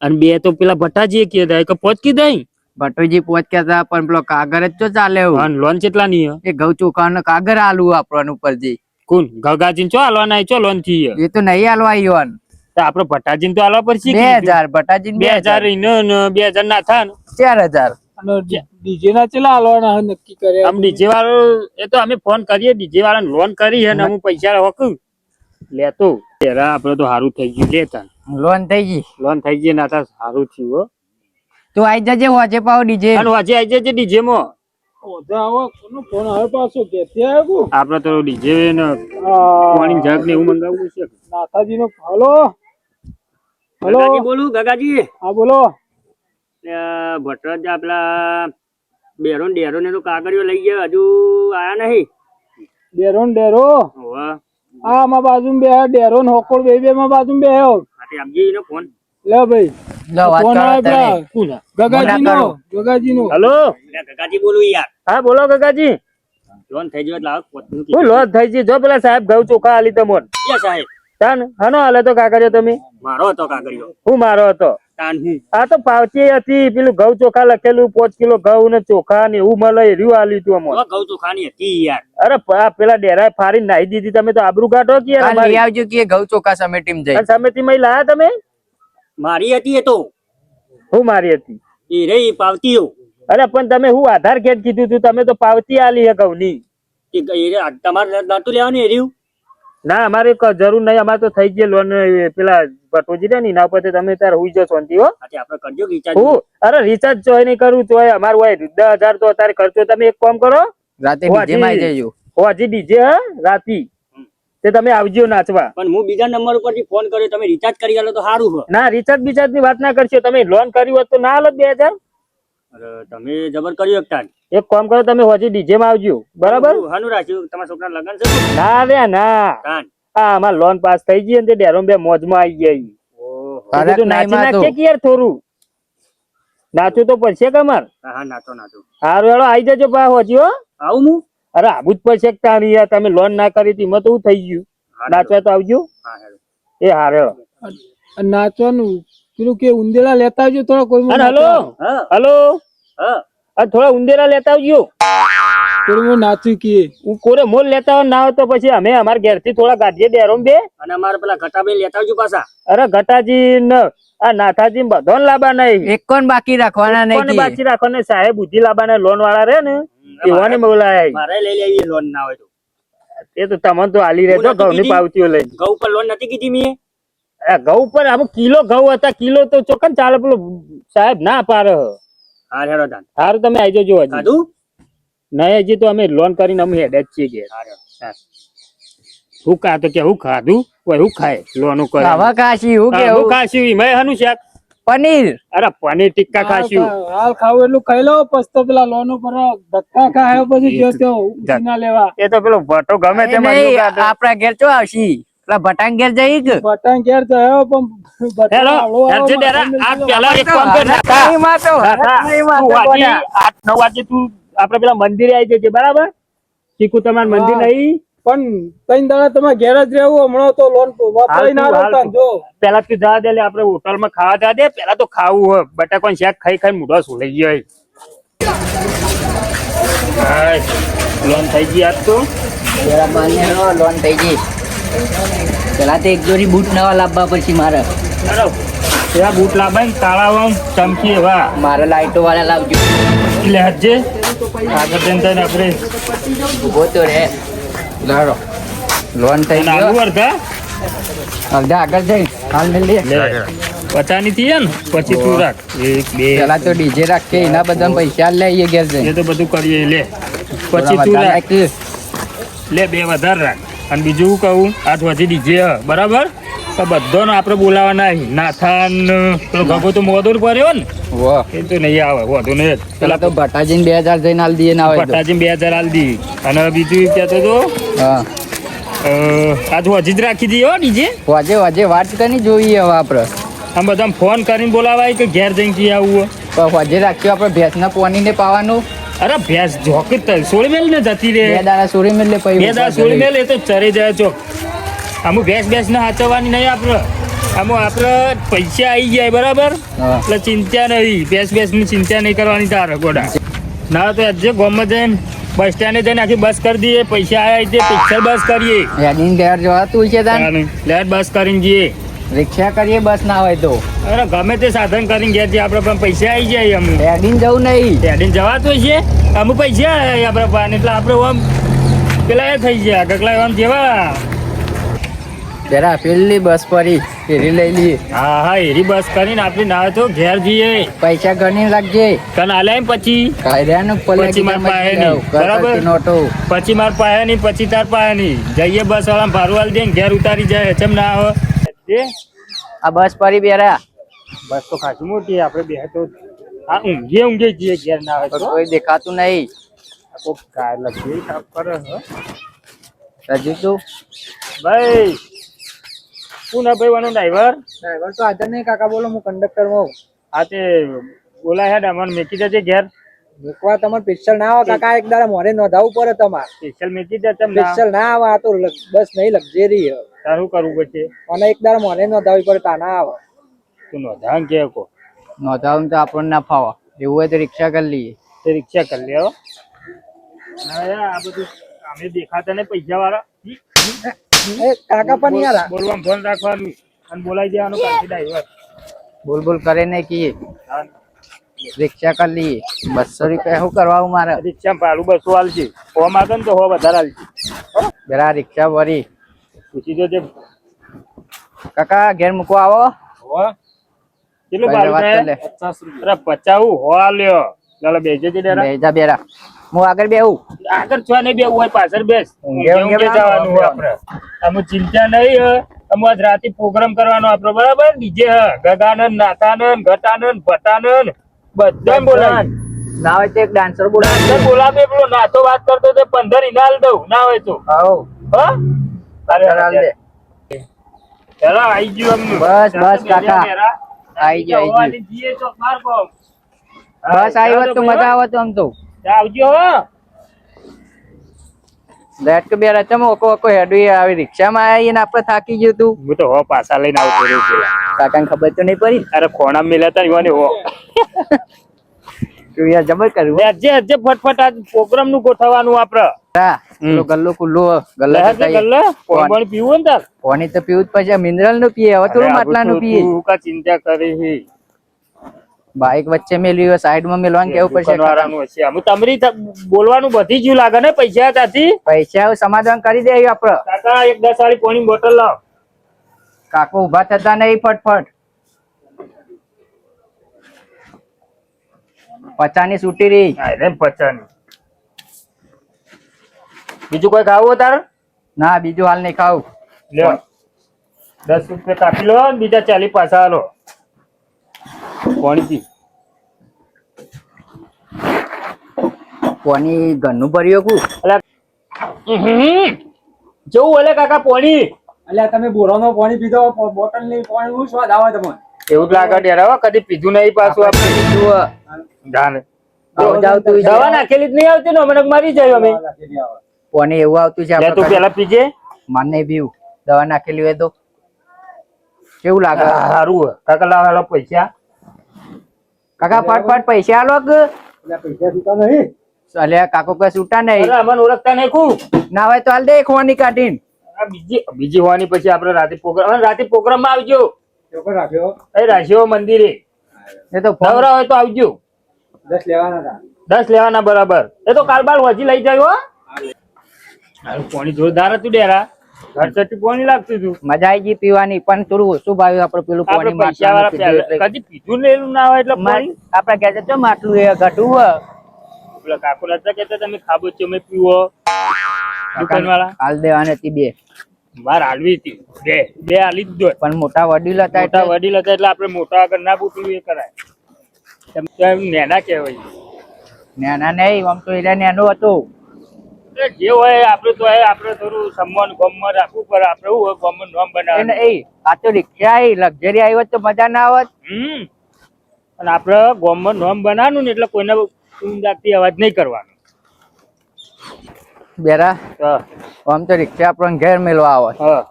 અને 2 તો પેલા ભટ્ટાજી કીધા કે 5 કીધા ભટુજી પોચ કેતા પણ પેલો કાગર જ તો ચાલે એવું. અને લોન કેટલા ની હે? એ ઘઉં ચોખાનો કાગર આલુ આપણને ઉપરથી. કોણ ગગાજી ચો હાલવાના ચો લોન થી હે? એ તો નહીં આલવા ઈવન. તો આપણે ભટ્ટાજી તો હાલવા પડશે 2000 ભટાજી 2000 ને 2000 ના થાય ને 4000. અને ડીજે ના ચેલા હાલવાના હે નક્કી કરે આમ ડીજે વાળો એ તો અમે ફોન કરીએ ડીજે વાળાને લોન કરી હે ને હું પૈસા હોકું લેતો તેરા આપણે તો સારું થઈ ગયું લેતા લોન થઈ ગઈ. લોન થઈ ગઈ ના તા સારું થયું હો. તું આઈ જજે હોજે પાવ ડીજે. અને વાજે આવી જજે ડીજે માં ઓધા આવો કોનો ફોન આવે પાછો કે ત્યાં આવ્યો આપણે તો ડીજે ને પાણી જગ ને એવું મંગાવવું છે. નાથાજી નો હલો હલો બોલું ગગાજી હા બોલો ભટ્ટ પેલા ડેરો ને તો કાગળિયો લઈ ગયા હજુ આયા નહીં. ડેરો ને ડેરો હોવા આ માં બાજુ બે ડેરો ને હોકોળ બે માં બાજુ બે હાથે આપજે એનો ફોન. લે ભાઈ લો વાત ફોન કરો આવે તમે. પેલા ગગાજી નો હલો ગગાજી બોલું યાર. હા બોલો કાકાજી. લોન થઈ ગયો એટલે આવ પોતનું હું લોન થઈ ગઈ જો પેલા સાહેબ ઘઉં ચોખા આલી તમોન કે સાહેબ તાન હનો હાલે તો કાકાજો તમે મારો હતો કાગળિયો હું મારો હતો તાન હું આ તો પાવતી હતી પેલું ઘઉં ચોખા લખેલું 5 કિલો ઘઉં ને ચોખા ને એવું મળે એર્યું આલ્યું તું અમોન. ઘઉં તો ખાની હતી યાર. અરે પેલા ડેરાએ ફાડીને નાહી દીધી તમે તો આબરૂ કાઢો કે યાર કાલ લઈ અમારી. આવજો કે ઘઉં ચોખા સમેટીમાં જઈ. અને સમિતિમાં ઈ લાયા તમે મારી હતી એ તો હું મારી હતી એ રહી પાવતીઓ અરે પણ તમે હું આધાર કાર્ડ કીધું તું તમે તો પાવતી આલી હે ઘઉંની. તમારે નતું લેવાનું એ રહ્યું. ના અમારે જરૂર નહીં અમારે તો થઈ ગઈ લોન પેલા ભટોજી ને એના ઉપર તમે તાર હુઈ જો શાંતિ હો. હાથે આપણે કરજો કે રિચાર્જ. હું અરે રિચાર્જ ચોય નહીં કરું તોય અમારું હોય 10,000 તો અત્યારે ખર્ચો તમે એક કામ કરો રાતે ડીજે માં આવી જજો. હજી ડીજે હે રાતી તે તમે આવજો નાચવા. પણ હું બીજા નંબર ઉપરથી ફોન કર્યો તમે રિચાર્જ કરી આલો તો સારું છે. ના રિચાર્જ બિચાર્જ ની વાત ના કરશો તમે લોન કરી હોત તો ના હાલત 2,000. અરે તમે જબર કર્યું એકતા. એક કામ કરો તમે હજી ડીજે માં આવજો બરાબર. હાનું રાખ્યું તમારા છોકરા લગન છે ના રે ના તાન. હા અમાર લોન પાસ થઈ ગઈ ને તે ડેરો બે મોજમાં આવી ગયા. ઓહો. ફરક કીધું નાચી નહીં નાખીએ માતો. કે યાર થોડું નાચું તો પડશે કે અમાર. હા હા નાચો નાચો. હારું હેડો આવી જજો પા હજી હો. આવું હું. અરે આબુ જ પડશે કે તાણી યાર તમે લોન ના કરી હતી એમાં તો શું થઈ ગયું. નાચવા તો આવજો હા હેડો. એ હારે નાચવાનું પેલું કે ઉંદેડા લેતા આવજો થોડા કોઈ અને હલો હા હલો હા આ થોડા ઉંદેરા લેતા આવજો. કોઈ નાચું કે કોરે મોલ લેતા હોય ના હોય તો પછી અમે અમારા ઘેર થી થોડા ગાડીએ ડેરો બે. અને અમારે પેલા ઘટાભાઈ લેતા આવજો પાછા. અરે ઘટાજી ને આ નાથાજી બધો લાવવા નહીં એક કોણ બાકી રાખવાના કોને નહીં. બાકી રાખો ને સાહેબ બુદ્ધિ લાવવાના લોન વાળા રે ને એવાને બોલાય. મારે લઈ લેવી લોન ના હોય તો. એ તો તમને તો આલી રહેજો ઘઉં ની પાવતીઓ લઈને. ઘઉં પર લોન નથી કીધી મેં. ઘઉં પર આમ કિલો ઘઉં હતા કિલો તો ચોકન ચાલે પેલો સાહેબ ના પારે. હા હેડો તાન. સારું તમે આવી જજો હજી ખાધું. નહીં હજી તો અમે લોન કરીને અમે હેડ જ છીએ ઘેર. હા હેડો. હું કા તો કે હું ખાધું કોઈ હું ખાય લોનું કરે ખાવા કાશી હું હું કેવું ખાશું એમાં હનું શાક પનીર. અરે પનીર ટિક્કા ખાશું. હાલ ખાવું એટલું ખાઈ લો પછી તો પેલા લોન ઉપર ધક્કા ખાય પછી જો તો ના લેવા એ તો પેલો ભટ્ટો ગમે એ તેમાં નહીં, લુગા તો. આપણા ઘેર ચો આવશી પેલા ભટાંગ ઘેર જઈ કે બટાણ ઘેર તો આવ્યો પણ હેલો હેરજી ડેરા આ પેલા એક કામ કર નાખા. નહીં માતો, નાખા. નહીં તું માતો વાજી કોના. 8-9 વાગે તું આપણે પેલા મંદિરે આવી જજે બરાબર. શીખું તમાર મંદિર નહીં પણ ત્રણ દાડા તમે ઘેર જ રહેવું હમણાં તો લોન વાપરાઈ ના હાલ રહેતા તું. જો પેલા તું જવા દે લે આપણે હોટલમાં ખાવા જવા દે પેલા તો ખાવું હોય બટાકાનું શાક ખાઈ ખાઈ મોઢો સુલાઈ ગયો હાય. લોન થઈ ગઈ આજ તો જરા માન્ય લોન થઈ ગઈ. પેલા તો એક જોડી બૂટ નવા લાવવા પછી મારે અરે એવા બૂટ લાવવા ને કાળા ચમકી એવા મારે લાઈટો વાળા લાવજો. એટલે હજે આગળ જઈને આપણે ઉભો તો રે લાડો લોન થઈ અને ગયો. આલુ અડધા અડધા આગળ જઈ હાલ મેં લે. લે પચાની થી ને પછી તું રાખ 1 2 પેલા તો ડીજે રાખે એના બધા પૈસા લઈએ ઘેર જઈ. એ તો બધું કરીએ લે પછી તું રાખ લે 2 વધારે રાખ અને બીજું હું કહું આ તો હજી ડીજે બરાબર તો બધાને આપણે બોલાવાના નાથાન પેલો ભગો તો મોદોર પડ્યો ને એ તો નહીં આવે વધુ નહીં પેલા તો ભટાજીને 2000 જઈને હાલ દઈએ ના હોય તો. પટાજી 2000 આલ દી અને બીજું કહેતો તો હા આ તો હજી જ રાખી દઈએ હો ડીજે વાજે વાજે વાત કરી જોઈએ હવે આપણે આમ બધા ફોન કરીને બોલાવાય કે ઘેર જઈને કી આવું તો વાજે રાખ્યું આપણે ભેંસના પોનીને પાવાનું. અરે ભેંસ જોકે સોળી મેલ ને જતી રે 2 દાડા સોરી મેલે પછી 2 દાડા સોળી મેલ એ તો ચરી જાય ચોક આમ ભેંસ ને હાચવવાની નહીં આપણે આમાં આપડે પૈસા આવી જાય બરાબર હા. એટલે ચિંતા નહીં બેસ ની ચિંતા નહીં કરવાની તારે ગોડા ના તો આજે ગામમાં જઈને બસ સ્ટેન્ડે જઈને આખી બસ કરી દઈએ પૈસા આવ્યા તે પિક્ચર બસ કરીએ હેડીને ઘેર જવાતું છે તાન લેટ બસ કરીને જઈએ રિક્ષા કરીએ બસ ના હોય તો અરે ગમે તે સાધન કરીને ગયા છીએ આપણે પણ પૈસા આવી જાય અમુક હેડીને જવું નહીં હેડીને જવાતું છે અમુક પૈસા આવે આપણા પાસે એટલે આપણે આમ પેલા એ થઈ ગયા ગગલા આમ જેવા જરા પેલી બસ પરી ફેરી લઈ લઈએ હા હા એરી બસ કરીને આપણે ના તો ઘેર જઈએ પૈસા ગણી લાગજે તને આલે એમ પછી કાયદાનું પછી માર પાસે નહીં. બરાબર. નોટો પછી માર પાસે નહીં પછી તાર પાસે નહીં જઈએ બસ વાળા ભાડું આલી દે ને ઘેર ઉતારી જાય ચમ ના આવે આ બસ પરી બેરા બસ તો ખાસી મોટી આપણે બે તો આ ઊંઘે જઈએ ઘેર ના આવે તો કોઈ દેખાતું નહીં કોક કાર લખી સાફ કરે હજુ તું ભાઈ કોણ હે ભાઈ વાનો ડ્રાઈવર ડ્રાઈવર તો હાજર નહીં કાકા બોલો હું કંડક્ટર માં આ તે બોલાય હે અમને મેકી જજે ઘેર મૂકવા તમારે પિક્ચર ના આવે કાકા એક દાડા મોરે નોંધાવવું પડે તમારે સ્પેશિયલ મેકી દે ચમ ના પિક્ચર ના આવે આ તો બસ નહીં લક્ઝરી તારું કરવું પછી અને એક દાડા મોરે નોંધાવવી પડે તા ના આવે તું નોંધાણ કે કો નોંધાવું તો આપણને ના ફાવા એવું હોય તો રિક્ષા કરી લઈએ તે રિક્ષા કરી લે હો ના યાર આ બધું અમે દેખાતા ને પૈસા વાળા એ કાકા પણ યાર બોલવામાં ફોન રાખવાનું અને બોલાઈ દેવાનું કાંથી ડ્રાઈવર બોલ કરે નહીં કીએ રિક્ષા કરી લઈએ 200 રૂપિયા શું કરવા મારે રિક્ષા ભાડું 200 આલજે હો માગે ને તો હો વધારે આલજે જરા રિક્ષા ભરી પૂછી જોજે કાકા ઘેર મૂકવા આવો કેટલું પહેલા ભાડું વાત થાય કરી લે. અરે 50 હો આલ્યો ચાલો બેજે જે ડેરા બેજા બેરા હું આગળ બેહું આગળ છો નહીં બેવું હોય પાછળ બેસ ઊંઘે ઊંઘે ઊંઘે જવાનું હોય આપણે અમે ચિંતા નહીં હે અમે આજ રાતે પ્રોગ્રામ કરવાનો આપણો બરાબર ડીજે હ ગગાનંદ નાતાનંદ ઘટાનંદ ભટાનંદ બધા બોલાય ના હોય તો એક ડાન્સર બોલાવ ડાન્સર બોલાવે પેલો નાતો વાત કરતો તો 15 ઇનાલ દઉં ના હોય તો આવો હા ચાલ દે ચાલો આઈ ગયું અમને બસ, બસ, કાકા. આઈ ગયો, આઈ ગયો. હવાલી જઈએ તો બાર કોમ. બસ આવ્યો તો મજા આવત આમ તો આવજો હો લેટ કે બેરા ચમ ઓકો હેડવી આવી રિક્ષામાં આવીને આપણે થાકી ગયું તું હું તો હો પાછા લઈને આવતો રહ્યો છું કાકાને ખબર તો નહીં પડી અરે ખોણા મિલાતા ઈવાને હો તું યાર જબર કર્યું આજે ફટફટ આજ પ્રોગ્રામ નું ગોઠવવાનું આપડે હા પેલો ગલ્લો ખુલ્લો ગલ્લો લહેર કે ગલ્લે પાણી પીવું ને તાર પાણી તો પીવું જ પછી મિનરલ નું પીએ હવે થોડું માટલા નું પીએ તું કા ચિંતા કરી હી બાઈક વચ્ચે મેલ્યું સાઈડ માં મેલવાનું કેવું પડશે દુકાનવાળાનું હશે આમ તમારી બોલવાનું બધી જ લાગે ને પૈસા ત્યાંથી પૈસા સમાધાન કરી દે આપડે કાકા એક 10 વાળી પાણી બોટલ લાવ કાકો ઉભા થતા નહીં ફટફટ 50 ની છૂટી રહી અરે 50 ની બીજું કોઈ ખાવું તાર ના બીજું હાલ નહીં ખાવું લ્યો 10 રૂપિયા કાપી લો અને બીજા 40 પાછા આલો પાણી પી પાણી ઘરનું ભર્યું કુ જવું ઓલે કાકા પાણી અલ્યા તમે બોરાનો પાણી પીધો બોટલ ની પાણી હું સ્વાદ આવે તમને એવું જ લાગે ડેરાવા કદી પીધું નહીં પાછું આપણે જાને દવા નાખેલી જ નહીં આવતી ને મને મારી જાય અમે પાણી એવું આવતું છે લે તું આપણે પેલા પીજે માને પીવું દવા નાખેલી હોય તો કેવું લાગે સારું કાકા લાવ હાલો પૈસા કાકા ફટફટ પૈસા આલો કે પૈસા દીધા નહીં અલ્યા કાકો કઈ છૂટા નહીં અરે અમને ઓળખતા નહીં ખૂબ ના હોય તો હાલ દે ખોવાની કાઢીને આ બીજી હોવાની પછી આપણે રાતે પ્રોગ્રામ માં આવજો ચોકર રાખ્યો એ રાશિઓ મંદિરે એ તો ફોન નવરા હોય તો આવજો 10 લેવાના હતા 10 લેવાના બરાબર એ તો કાલ બાલ વજી લઈ જાય હો હારું પાણી જોરદાર હતું ડેરા ઘર ચટી પાણી લાગતું હતું મજા આવી ગઈ પીવાની પણ થોડું ઓછું ભાવ્યું આપણે પેલું આપણે પાણી પૈસા માટલાનું પીધું વાળા એટલે. કદી પીધું ને એનું ના હોય એટલે પાણી આપણા ઘેર તો માટલું એ ઘટું પેલા કાકો નતા કેતા તમે ખાબો છો મેં પીવો દુકાન વાળા હાલ દેવાની હતી બે બાર હાલવી હતી બે હાલી જ દો પણ મોટા વડીલ હતા મોટા એટલે વડીલ હતા એટલે આપણે મોટા આગળ ના પૂછવું એ કરાય એમ તો એમ નેના કહેવાય નાના નહીં આમ તો એરા નાનું હતું એટલે જે હોય આપણે તો આપણે થોડું સન્માન ગમમાં રાખવું પડે આપણે શું હોય ગમમાં નામ એને બનાવવાનું એ આ તો રિક્ષા આવી લક્ઝરી આવી હોત તો મજા ના આવત અને આપણે ગમમાં નામ બનાવવાનું ને એટલે કોઈને જાગતી અવાજ નહીં કરવાનો બેરા હા આમ તો રિક્ષા આપણને ઘેર મેળવા આવે હા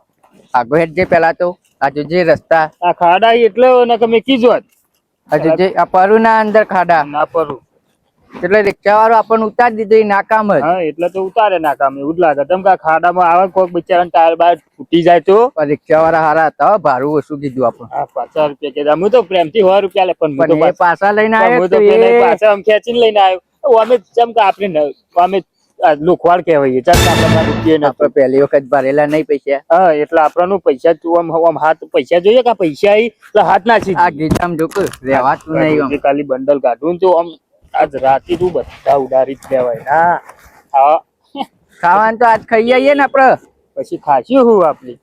આગો હેડ જે પેલા તો હજુ જે રસ્તા આ ખાડા એટલે ને કે મેં કીધું હોત. હજુ જે આ પરું ના અંદર ખાડા ના પરું. એટલે રિક્ષા વાળો આપણને ઉતારી દીધો એ નાકામ જ. હા એટલે તો ઉતારે ના કામ એવું જ લાગે. તેમ કે આ ખાડામાં આવે કોક બિચારા ટાયર બાર તૂટી જાય તો પણ રિક્ષા વાળા હારા હતા હો, ભાડું ઓછું કીધું આપણને. આ 50 રૂપિયા કીધા. હું તો પ્રેમથી 100 રૂપિયા લે પણ હું તો પણ એ પાછા લઈને આવ્યો હું તો તો પેલા એ પાછા આમ ખેંચીને લઈને આવ્યો. અમે ચમ કે આપણે અમે લુખવાડ કહેવાય ચમ કે આપણે રૂપિયા નથી. આપણે પહેલી વખત ભરેલા નહીં પૈસા. હા એટલે આપણને પૈસા આમ હાથ પૈસા જોઈએ કે આ પૈસા આવી એટલે હાથ નાખી આ ગીતામ જોક રહેવાતું નહીં આમ. ખાલી બંડલ કાઢું ને તો આમ આજ રાતી તું બધા ઉડારી જ લેવાય. હા ખાવાનું તો આજ ખાઈ આવીએ ને આપડે. પછી ખાશું હું આપલી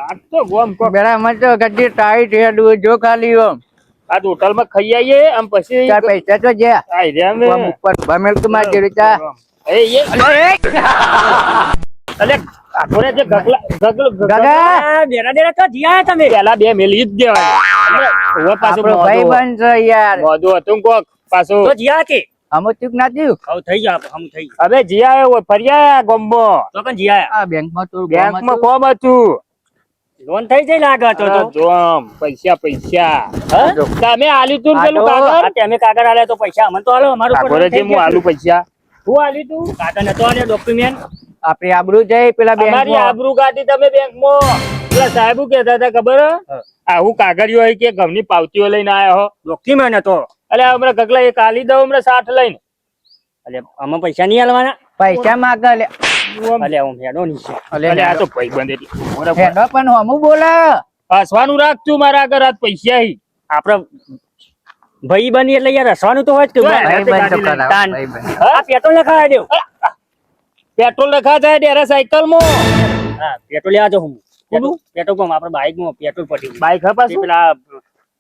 આજ તો ગોમ કોક બેડા અમે તો ગड्डी ટાઈટ હેડું જો ખાલી આમ. આજ હોટલમાં ખાઈ આવીએ આમ પછી ચાર પૈસા તો જ્યાં આઈ રહ્યા અમે આમ ઉપર ભમેલ તો માર જેવી ચા. અલે આખો રે જે ગગા બેરા બેરા તો જીયા તમે પેલા બે મેલી જ દેવાય. હવે પાછું આપણો ભાઈ બન છે યાર. મોઢું હતું કોક પાછું તો જીયા કે અમુક ચૂક ના થયું. હવે થઈ ગયા હમ થઈ હવે જીયા હોય ફર્યા ગોમ્બો તો કન જીયા આ બેંકમાં તો બેંકમાં કોમ હતું. લોન થઈ જાય લાગે તો તો જોમ પૈસા તમે આલ્યું તું ને પેલું આ તો કાગળ આ તમે કાગળ આલે તો પૈસા અમને તો આલો અમારું કાગળ જે હું આલુ પૈસા હું આલી તું કાગળ નતો આલે ડોક્યુમેન્ટ આપડે આબરૂ જાય પેલા અમારી બેંક આબરૂ કાઢી તમે બેંકમાં. પેલા સાહેબુ કહેતા હતા ખબર આવું કાગળિયો હોય કે ઘરની પાવતીઓ લઈને આયા હો. ડોક્યુમેન્ટ હતો અલે હમણાં ગગલા એક આલી દઉં હમણાં 60 લઈને. અલે અમે પૈસા નહીં આલવાના પૈસા માગે લે. અલે હું હેડો નહીં છે અલે આ તો ભાઈબંધ એટલે હેડો પણ હમું બોલે. હસવાનું રાખતું મારા આગળ આજ પૈસા હી. આપડે ભાઈ બની એટલે યાર હસવાનું તો હોય જ કે ભાઈ બન તો કરાવો, તાન. ભાઈ બન. આ પેટ્રોલ લખાવા દેવ પેટ્રોલ લખા જાય ડેરા સાયકલ માં. હા પેટ્રોલ લેવા જો હું પેટ્રોલ પંપ આપડે બાઈક માં પેટ્રોલ પટી બાઈક તે હપાસું પેલા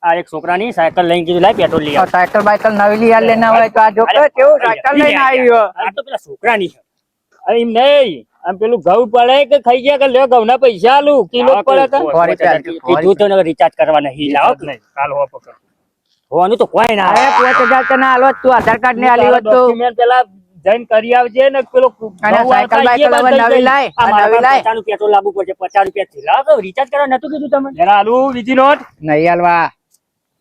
આ એક છોકરાની સાયકલ લઈને કીધું લાય પેટ્રોલ લઈ તો આવ સાયકલ બાયકલ નવી લઈ આલે ના હોય તો આ જોકે કેવું સાયકલ લઈને આવ્યો. આ તો પેલા છોકરાની છે એમ નહીં આમ પેલું ઘઉં પડે કે ખાઈ ગયા કે લ્યો ઘઉંના પૈસા આલું કિલો પડે કે ફોરી ચાર. કીધું તો રિચાર્જ કરવા નહીં લાવો કે નહીં કાલ હો પકડ હોવાનું તો કોઈ ના અરે 5000 તને આલો તું આધાર કાર્ડ ને આલી હોત તો. ડોક્યુમેન્ટ પેલા જઈને કરી આવજે ને પેલો અને ઘઉં સાયકલ આવતા એ બાયકલ હવે બંધ થઈ નવી ગઈ. લાય. આ આ મારા નવી લાય. 50 નું પેટ્રોલ લાવવું પડશે 50 રૂપિયા થી લાવો રિચાર્જ કરવા નતું કીધું તમે જરા આલું બીજી નોટ નહીં આલવા.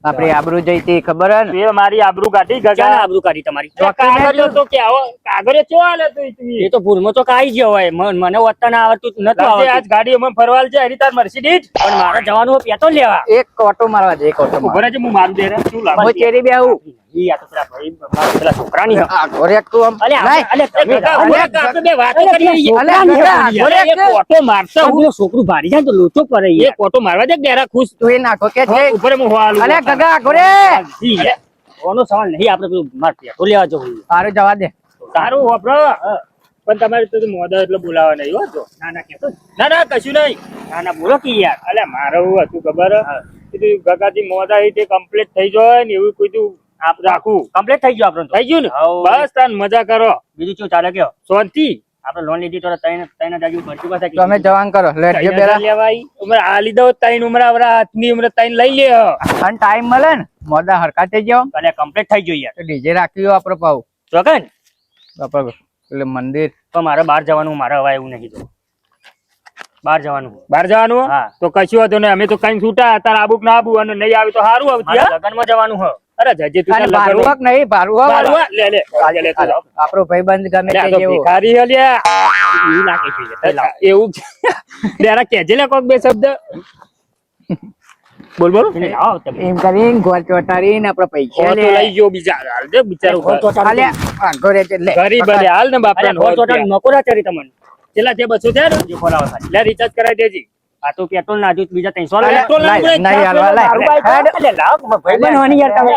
આપડે આબરૂ જઈ તે ખબર હે ને. એ મારી આબરૂ કાઢી ક્યાં ગગા આબરૂ કાઢી તમારી કાગળિયો તો કે આવો કાગળિયો ચો આલે તું એ તો ભૂલમાં તો કાઈ ગયો હોય મને વત્તા ના આવડતું નતું લાવજે આવડતું આજ ગાડી અમે ફરવાલ છે હરી તાર મર્સિડીઝ પણ મારે જવાનું હોય પેટ્રોલ લેવા એક ઓટો મારવા દે એક ઓટો ઉભો મારવા. રહેજે હું મારું દે રે શું લાવ હું ચેરી બે આવું. ઈ આ તો પેલા ભાઈ મારા પેલા છોકરાની છે. આ ઘોરેક તું આમ. અલે લાય. અલે તમે આપણે બે વાતો કરીએ અલે ગગા, અરે એક ઓટો મારતા હું પેલો છોકરું ભારી જાય તો લોચો કરે યાર. એક ઓટો મારવા દે ડેરા ખુશ તું એ નાખો કે છે. ઉપર હું હાલું અલે ગગા ઘોરે. ઈ યાર. ઓનો સવાલ નહીં આપણે પેલું માર પેટ્રોલ લેવા જવું છે. સારું જવા દે. સારું વાપરો પણ તમારે તો મોદા એટલે બોલાવા નહીં હો તો ના ના કહેતો ના ના કશું નહીં ના ના બોલો કે યાર અલે મારે એવું હતું ખબર કીધું ગગાજી મોદા એ કમ્પ્લીટ થઈ જાય ને એવું કીધું આપ રાખું કમ્પ્લીટ થઈ ગયો આપણો તો. થઈ ગયું ને હાઉ. બસ તાન મજા કરો બીજું શું ચાલે કયો શાંતિ આપણે લોન લીધી તો ત્રણ હજાર જેવું ભરતું પાસે તો અમે જવાન કરો લેટજો પેલા. લેવાય ઉમર આ લીધો ત્રણ ઉમર આવરા હાથની ઉમર ત્રણ લઈ લે અને ટાઈમ મળે ને મોદા હરકા થઈ જાવ અને કમ્પ્લીટ થઈ ગયું યાર તો ડીજે રાખ્યું આપડે પાવ ચોકન બાપા એટલે મંદિર. તો મારે બહાર જવાનું મારે હવે એવું નહીં તો બહાર જવાનું બહાર જવાનું હા. તો કશું હતું ને અમે તો કઈ છૂટા તાર આબુ ના આબુ અને નહીં આવે તો સારું આવતી મારે હા? લગનમાં જવાનું હોય અરે જજે તું અને તાર લગન ભારુવક નહીં ભારુવક. બારું લે લે આજે લે તું લાવ. આપણો ભાઈબંધ ગમે લે આ તે તો જેવો. ભિખારી હે લ્યા. ઈ લાગે છે યાર. લાવ. એવું જરા કેજે લે કોક બે શબ્દ બોલ બોલ એને લાવો તમે એમ કરીને ગોળ ચોટાડીને આપણે પૈસા તો લે. લઈ ગયો બીજા હાલ દે બિચારો ગોળ ચોટાડી આલે, આ ઘરે છે, લે. ગરીબ હે હાલ ને બાપરા અરે ગોળ ચોટાડી મકોડા ચરી તમને ચેલા તે 200 થયા ને જે બોલાવો ખાલી. લે રિચાર્જ કરાવી દેજી આ તો પેટ્રોલ ના હજુ બીજા 300 અલે, લે. પેટ્રોલ લાય, નાખો, નહીં હાલવા, લાય. મારું બાઈક હેડ. અલે લાવો ભાઈબંધ હોવાની યાર તમે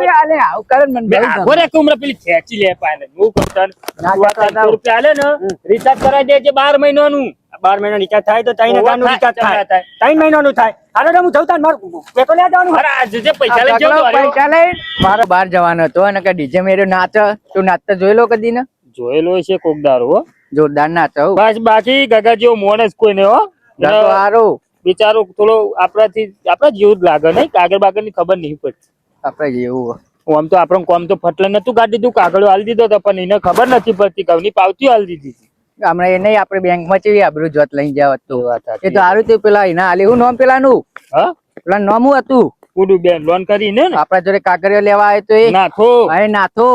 એ આલે, આવું કરે ને મને બે બહુ ગમે. આખો રે કુમરા પેલી ખેંચી લે પાને હું કપ્તાન ના તું આ કહેતા 300 રૂપિયા આલે ને રિચાર્જ કરાવી દેજે 12 મહિનાનું 12 મહિના રિચાર્જ થાય તો 3000 નું રિચાર્જ થાય થાય. 3 મહિનાનું થાય હાલો તો હું જઉં તાન મારું પેટ્રોલ લેવા જવાનું અરે આ જે પૈસા આ લઈ ગગલો જાવ પૈસા લઈને મારે બહાર જવાનો હતો અને કે ડીજે મેર્યો નાચ તું નાચતા જોઈ લો કદી ને જોયેલો છે કોક દારો હો જોરદાર નાચ હો. બસ બાકી ગગા જેવો મોણસ કોઈ નહીં હો ગગો હારો બિચારો થોડો આપણા જેવું જ લાગે નહીં કાગળ બાગળ ની ખબર નહીં પડતી આપડે જેવું આમ તો આપણને કોમ તો ફટલે નતું કાઢી દીધું કાગળો હાલ દીધો તો પણ એને ખબર નથી પડતી ઘઉંની પાવતી હાલ દીધી હતી. હમણાં એ નહીં આપણે બેંક માં ચેવી આબરૂ જોત લઈ જાવ તો વાત સાચી. એ તો સારું થયું પેલા એના હાલી હું નામ પેલાનું હા પેલા નામ હું હતું કુડું બેન લોન કરીને ને આપડા જોડે કાગળિયો લેવા આવ્યો તો એ નાખો અરે નાથો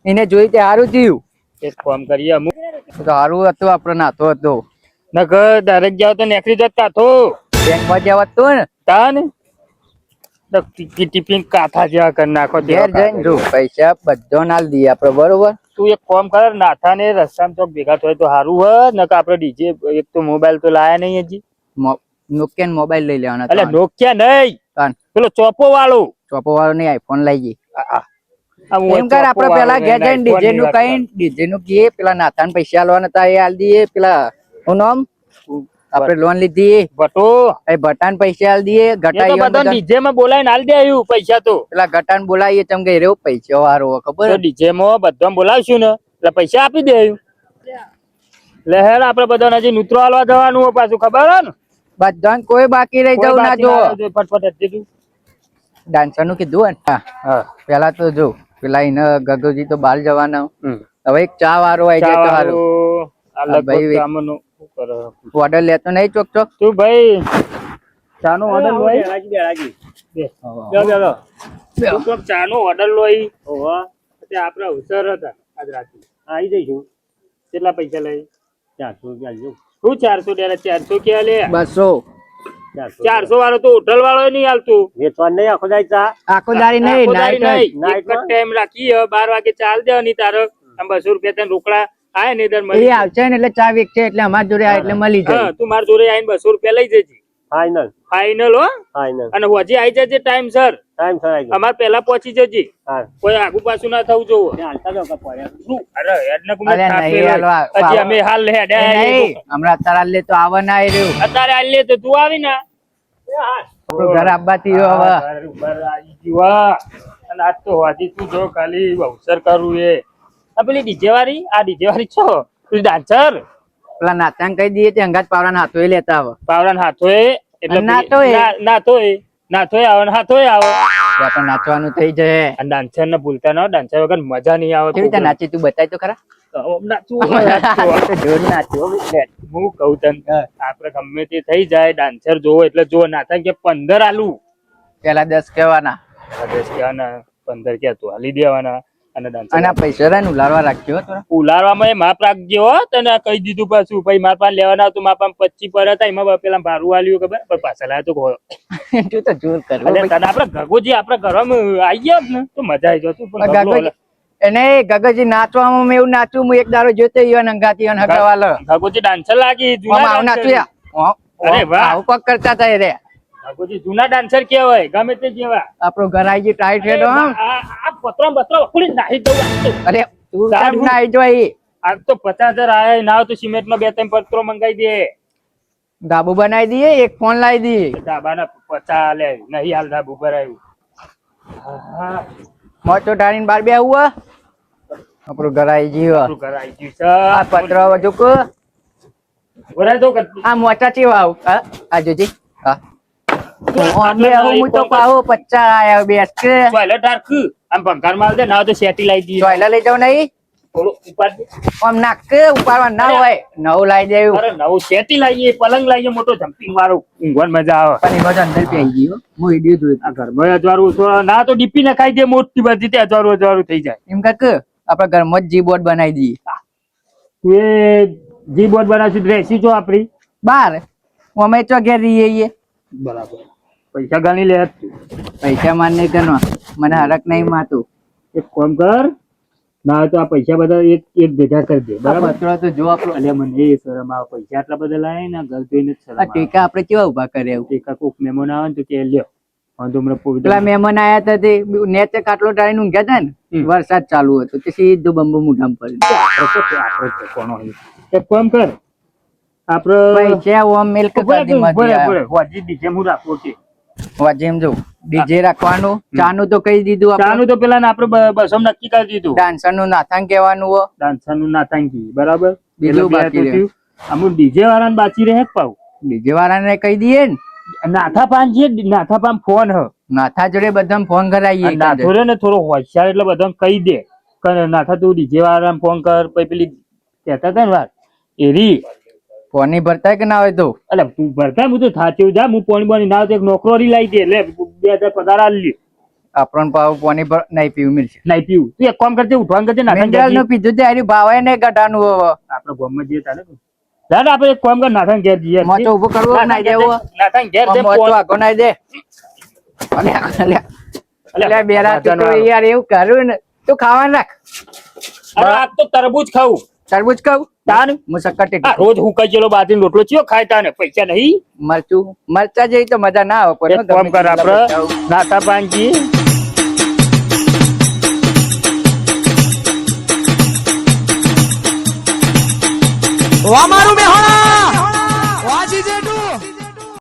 એને જોઈ તે સારું થયું એક કામ કરીએ અમુક તો સારું હતું આપડે નાથો હતો નકર ડાયરેક્ટ જાવ તો નેકરી જતા થો બેંક માં જવા તો ને તા ને તો ટિફિન કાથા જેવા કરી નાખો ઘેર જઈને જો પૈસા બધો નાલ દઈએ આપડે બરોબર તું એક કામ કર નાથા ને રસ્તામાં ચોક ભેગા થાય તો સારું હોય નકર આપડે ડીજે એક તો મોબાઈલ તો લાયા નહીં હજી નોકિયા મોબાઈલ લઈ લેવાના એટલે નોકિયા નહીં ત્રણ. પેલો ચોપો વાળો ચોપો વાળો નહીં આઈફોન લઈ જઈએ આ હું એમ કર આપડે ચોપો પેલા વાળો ઘેર ને જઈને ડીજે iPhone નું ની વાત કઈ ડીજે નું કીએ પેલા નાથાને પૈસા આલવાના હતા એ આલ દઈએ પેલા હું નામ આપડે લોન લીધી ભટો એ ભટાન પૈસા આલ દઈએ એ તો ઘટાઈ બધા ડીજે માં બોલાવીને હાલ દે આવ્યું પૈસા તો પેલા ઘટાન બોલાવીએ ચમ કે રેવું પૈસા વાળો ખબર તો ડીજે માં બધા બોલાવશું ને એટલે પૈસા આપી દે આવ્યું લહેર આપડે બધા હજી નૂતરો હાલવા જવાનું હોય પાછું ખબર હે ને બધા કોઈ બાકી રહી જવું ના જો ફટફટ હજી તું ડાન્સર નું કીધું હોય ને હા પેલા તો જો પેલા એને ગગોજી તો બહાર જવાના હમ. હવે એક ચા વાળો આવી જાય તો સારું ચાવાળું, આ લગભગ ભાઈ, કામનું શું કરે? ઓર્ડર લેતો નહીં ચોક ચોક તું ભાઈ ચાનો ઓર્ડર લોય બે. તું કોક ચાનો ઓર્ડર લોય તે આપણા અવસર હતા આજ રાતે આવી જઈશું કેટલા પૈસા લઈ 400 શું 400 ડેરા 400 ક્યાં લે 200 400 વાળો તો હોટલ વાળો નહીં હાલતું આખો દાડી નહીં આખો દાડી નાઈટ નહીં. એક જ ટાઈમ રાખી 12 વાગે ચાલ દેવાની તારે આમ 200 રૂપિયા તને રોકડા આય ને દર એ મળી આવશે ને એટલે ચા વેચશે એટલે અમાર જોડે આવે એટલે મળી હા જાય તું માર જોડે આવીને 200 રૂપિયા લઈ જજે ફાઈનલ હો અને હજી આવી જજે ટાઈમ સર અમાર પેલા પહોંચી જજે કોઈ આગુ પાછું ના થવું જોવો અરે હેડને કુમે અરે થાપે નહીં, હોય. હાલવા- હજી અમે હાલ હેડ એ નહીં હમણાં તારા લે તો આવવા ના રહ્યું અત્યારે હાલ લે તો તું આવી ને આપણું ઘર આપવાથી હવે ઘર ઉપર આવી ગયું હો. અને આજ તો હજી તું જો ખાલી અવસર કરું એ આ પેલી ડીજે વાળી આ ડીજે વાળી છો તું ડાન્સર પેલા નાતાને કહી દઈએ તે અંગાત પાવડા હાથો લેતા આવે પાવડા હાથોએ એટલે અને નાતોય. નાથોએ આવે ને હાથોએ આવે તો આપણે નાચવાનું થઈ જાય અને ડાન્સર ને ભૂલતા ના ડાન્સર વગર મજા નહીં આવે કેવી રીતે નાચી તું બતાય તો ખરા નાચવું હોય, નાચવું હોય. તો જોર નાચ્યો હું કહું તને આપડે ગમે તે થઈ જાય ડાન્સર જોવો એટલે જો નાથા કે 15 આલુ પેલા 10 કહેવાના 15 કે તું હાલી દેવાના અને ડાન્સર અને આ પૈસા રાન ઉલારવા રાખ્યો થોડા ઉલારવામાં એ માપ રાખજો હો તને કહી દીધું પાછું ભાઈ મારા પાસે લેવાના હતું મારા પાસે 25 પર હતા એમાં પેલા ભારું આલ્યું ખબર પણ પાછા લાયા તો ખોયો. તું તો જોર કરો અને તને આપડે ગગોજી આપડા ઘરમાં આવી ગયા હોત ને તો મજા આવી જતું પણ ગગલો ગગોજી એને ગગોજી નાચવામાં મેં એવું નાચ્યું હું એક દાડો જોતો ઈવન અંગાતી ઈવન હગાવાલો ગગોજી ડાન્સર લાગી જૂના આવું dancer. નાચ્યું અરે વાહ. આવું કોક કરતા હતા રે ગગોજી જૂના ડાન્સર કેવાય ગમે તે જેવા આપણું ઘર આવી ગયું ટાઈટ હેડો આ પત્રો બત્રો વખોડી નાહી દઉં આજ તો. અરે તું સારું. કેમ ના આવી જોઈ આજ તો 50,000 આયા ના હોય તો સિમેન્ટ નો 2-3 પત્રો મંગાઈ દે ધાબુ બનાવી દઈએ એક ફોન લાવી દઈએ ધાબાના 50 લે નહીં હાલ ધાબુ પર આવ્યું હા મોટો ઢાળીને બાર બે આવું આપણું ઘર આવી ગયું આપણું ઘર આવી ગયું છે આ પત્ર વજુ કો વરાય તો કરતી. આ મોટા ચેવા આવું આ જોજી હા ઓમે આવું હું તો પાહો 50 આયા બેસ કે ટોયલેટ રાખ આમ ભંગાર માલ દે ના હોય તો શેટી લાવી દઈએ ટોયલા લઈ જાવ નહીં થોડું ઉપાડ દે. આમ નાક ઉપાડવા ના હોય નવું લાવી દેવું અરે નવું શેટી લાવીએ પલંગ લાવીએ મોટો જમ્પિંગ વાળું ઊંઘવાની મજા આવે પણ એ બધા અંદર પી ગયો હું વિડિયો જોયો આ ઘરમાં અજવાળું તો ના તો ડીપી ને ખાઈ દે મોટી બધી તે અજવાળું થઈ જાય એમ કાક આપણા ઘરમાં જ જી બોર્ડ બનાવી દઈએ તું એ જી બોર્ડ બનાવશું રેસી જો આપડી બાર અમે તો ઘેર રહીએ બરાબર પૈસા ગણી લે પૈસા માન નહીં કરવાનો મને હરક નહીં માતું એક કામ કર ના હોય તો આ પૈસા બધા એક ભેગા કરી દે બરાબર બરાબર પત્રો તો જો આપણો અલ્યા મને એ શરમ આવે પૈસા આટલા બધા લાય ને ઘર જોઈને જ શરમ આ આવે. ટેકા આપણે કેવા ઉભા કરે એવું ટેકા કોક મહેમાન આવે ને તો કે લ્યો વાંધો હમણાં પોવી દઉં. પેલા મહેમાન આયા હતા તે નેચે કાટલો ટાળીને ઊંઘ્યા હતા ને વરસાદ ચાલુ હતો તે સીધું બંબુ મુઠામાં પડ્યું આપણે તો કોનો હોય. એક કામ કર આપડે પૈસા ઓમ મિલ્ક કરી હોજી ડીજે હું રાખવો કે જેમ જો ડીજે રાખવાનું ચાનું તો કહી દીધું આપણે ચાનું તો પેલા ને આપણે બસો નક્કી કરી દીધું ડાન્સર નું નાથાંગ કહેવાનું હો ડાન્સર નું નાથાંકી બરાબર બીજું એટલે બે બાકી તો રહ્યું. થયું. અમુક ડીજે વાળાને બાચી રહે પાવ ડીજે વાળાને કહી દઈએ ને નાથા પાન છે નાથા પાન ફોન હ નાથા જોડે બધા ફોન કરાવીએ નાથો રે ને થોડો હોશિયાર એટલે બધાને કહી દે કે નાથા તું ડીજે વાળાને ફોન કર પછી પેલી કહેતા હતા ને વાત એરી પાણી ભરતા કે ના હોય તો એટલે તું ભરતા હું તો થાચી જા હું પાણી બાણી ના હોય તો એક નોકરોરી લાવી દે એટલે 2000 પગાર આલી આપણને પાવ પાણી નહીં પીવું મળશે નહીં પીવું તું એક કામ કરજે ઉઠવાનું કરજે નાથાને મિનરલ ઘેર નું પીધું તે હારી ભાવે નહીં ગટાનું હવે આપણે ગામમાં જઈએ તાને દાદા આપણે એક કામ કર નાથાને ઘેર જઈએ મોચો ઉભો કરવો કે નાઈ દેવો નાથાને ઘેર દે મોચો આખો નાઈ દે અલ્યા બેરા તું તો યાર એવું કર્યું ને તું ખાવાનું રાખ અરે આ તો તરબૂચ ખાવું તરબૂચ ખાવું તાન મુસક્કટ આ રોજ હું કઈ ચલો બાજરીનો રોટલો ચિયો ખાય તાને પૈસા નહીં મરચા જેવી તો મજા ના આવે એક કામ કર આપણે નાતા પાંજી અમારું